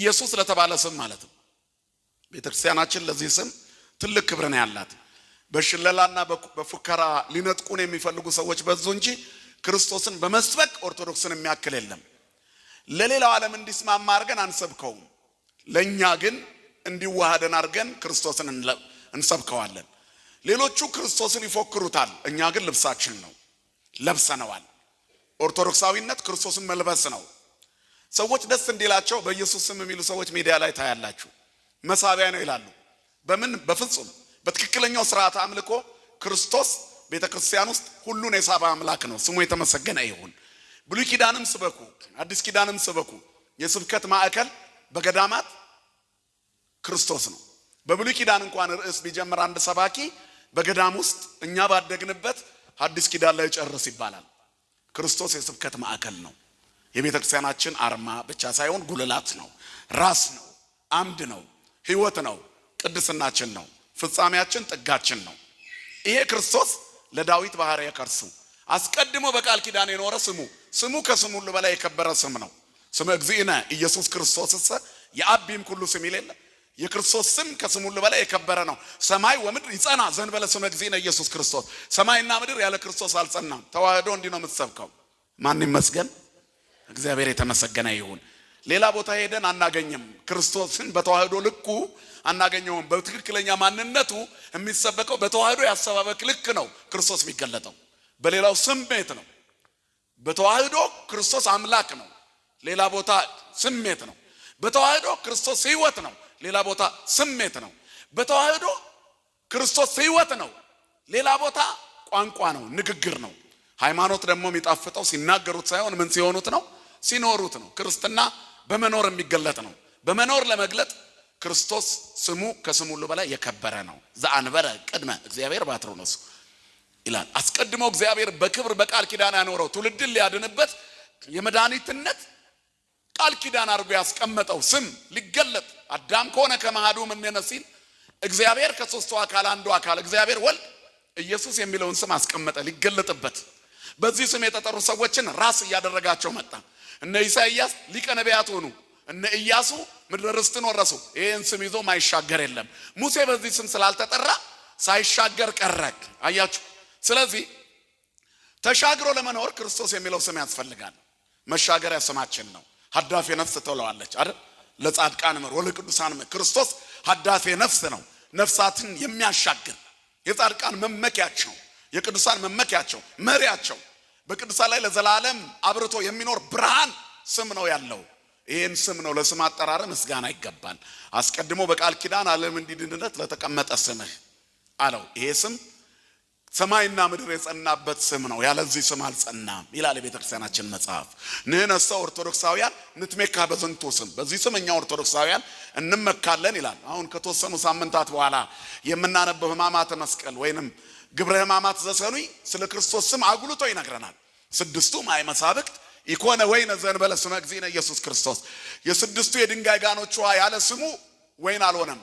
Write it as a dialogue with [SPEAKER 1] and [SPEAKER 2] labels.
[SPEAKER 1] ኢየሱስ ለተባለ ስም ማለት ነው። ቤተክርስቲያናችን ለዚህ ስም ትልቅ ክብር ነው ያላት። በሽለላና በፉከራ ሊነጥቁን የሚፈልጉ ሰዎች በዙ እንጂ ክርስቶስን በመስበክ ኦርቶዶክስን የሚያክል የለም። ለሌላው ዓለም እንዲስማማ አድርገን አንሰብከውም። ለኛ ግን እንዲዋሃደን አድርገን ክርስቶስን እንሰብከዋለን። ሌሎቹ ክርስቶስን ይፎክሩታል፣ እኛ ግን ልብሳችን ነው፣ ለብሰነዋል። ኦርቶዶክሳዊነት ክርስቶስን መልበስ ነው። ሰዎች ደስ እንዲላቸው በኢየሱስ ስም የሚሉ ሰዎች ሚዲያ ላይ ታያላችሁ። መሳቢያ ነው ይላሉ። በምን? በፍጹም በትክክለኛው ስርዓት አምልኮ ክርስቶስ ቤተክርስቲያን ውስጥ ሁሉን የሳበ አምላክ ነው። ስሙ የተመሰገነ ይሁን። ብሉይ ኪዳንም ስበኩ፣ አዲስ ኪዳንም ስበኩ። የስብከት ማዕከል በገዳማት ክርስቶስ ነው። በብሉይ ኪዳን እንኳን ርዕስ ቢጀምር አንድ ሰባኪ በገዳም ውስጥ እኛ ባደግንበት አዲስ ኪዳን ላይ ጨርስ ይባላል። ክርስቶስ የስብከት ማዕከል ነው። የቤተክርስቲያናችን አርማ ብቻ ሳይሆን ጉልላት ነው፣ ራስ ነው፣ አምድ ነው፣ ህይወት ነው፣ ቅድስናችን ነው፣ ፍጻሜያችን፣ ጥጋችን ነው። ይሄ ክርስቶስ ለዳዊት ባህሪ የከርሱ አስቀድሞ በቃል ኪዳን የኖረ ስሙ ከስሙ ሁሉ በላይ የከበረ ስም ነው። ስመ እግዚእነ ኢየሱስ ክርስቶስ የአቢም ሁሉ ስም ይለለ የክርስቶስ ስም ከስሙ ሁሉ በላይ የከበረ ነው። ሰማይ ወምድር ይጸና ዘንበለ ስመ እግዚእነ ኢየሱስ ክርስቶስ። ሰማይና ምድር ያለ ክርስቶስ አልጸናም። ተዋህዶ እንዲህ ነው የምትሰብከው። ማን ይመስገን? እግዚአብሔር የተመሰገነ ይሁን። ሌላ ቦታ ሄደን አናገኝም። ክርስቶስን በተዋህዶ ልኩ አናገኘውም። በትክክለኛ ማንነቱ የሚሰበከው በተዋህዶ ያሰባበክ ልክ ነው ክርስቶስ የሚገለጠው። በሌላው ስሜት ነው። በተዋህዶ ክርስቶስ አምላክ ነው፣ ሌላ ቦታ ስሜት ነው። በተዋህዶ ክርስቶስ ህይወት ነው፣ ሌላ ቦታ ስሜት ነው። በተዋህዶ ክርስቶስ ህይወት ነው፣ ሌላ ቦታ ቋንቋ ነው፣ ንግግር ነው። ሃይማኖት ደግሞ የሚጣፍጠው ሲናገሩት ሳይሆን ምን ሲሆኑት ነው? ሲኖሩት ነው። ክርስትና በመኖር የሚገለጥ ነው። በመኖር ለመግለጥ ክርስቶስ ስሙ ከስሙ ሁሉ በላይ የከበረ ነው። ዘአንበረ ቅድመ እግዚአብሔር ባትሮኖስ ይላል። አስቀድሞ እግዚአብሔር በክብር በቃል ኪዳን ያኖረው ትውልድን ሊያድንበት የመድኃኒትነት ቃል ኪዳን አድርጎ ያስቀመጠው ስም ሊገለጥ አዳም ከሆነ ከመሃዱ ምንነ ሲል እግዚአብሔር ከሶስቱ አካል አንዱ አካል እግዚአብሔር ወልድ ኢየሱስ የሚለውን ስም አስቀመጠ ሊገለጥበት። በዚህ ስም የተጠሩ ሰዎችን ራስ እያደረጋቸው መጣ። እነ ኢሳይያስ ሊቀ ነቢያት ሆኑ። እነ ኢያሱ ምድረ ርስትን ወረሱ። ይሄን ስም ይዞ ማይሻገር የለም። ሙሴ በዚህ ስም ስላልተጠራ ሳይሻገር ቀረ። አያችሁ። ስለዚህ ተሻግሮ ለመኖር ክርስቶስ የሚለው ስም ያስፈልጋል። መሻገሪያ ስማችን ነው። ሀዳፌ ነፍስ ተውለዋለች አይደል? ለጻድቃን ምር ወለቅዱሳን ምር። ክርስቶስ ሀዳፌ ነፍስ ነው፣ ነፍሳትን የሚያሻግር የጻድቃን መመኪያቸው፣ የቅዱሳን መመኪያቸው፣ መሪያቸው፣ በቅዱሳን ላይ ለዘላለም አብርቶ የሚኖር ብርሃን ስም ነው ያለው። ይሄን ስም ነው ለስም አጠራር ምስጋና ይገባል። አስቀድሞ በቃል ኪዳን ዓለም እንዲድንለት ለተቀመጠ ስምህ አለው። ይሄ ስም ሰማይና ምድር የጸናበት ስም ነው፣ ያለዚህ ስም አልጸናም ይላል የቤተክርስቲያናችን መጽሐፍ። ንሕነሰ ኦርቶዶክሳውያን ንትሜካ በዝንቱ ስም፣ በዚህ ስም እኛ ኦርቶዶክሳውያን እንመካለን ይላል። አሁን ከተወሰኑ ሳምንታት በኋላ የምናነበው ሕማማተ መስቀል ወይንም ግብረ ሕማማት ዘሰኑይ ስለ ክርስቶስ ስም አጉልቶ ይነግረናል። ስድስቱ ማይ መሳብክት ኢኮነ ወይነ ዘእንበለ ስመ እግዚእነ ኢየሱስ ክርስቶስ። የስድስቱ የድንጋይ ጋኖች ውሃ ያለ ስሙ ወይን አልሆነም።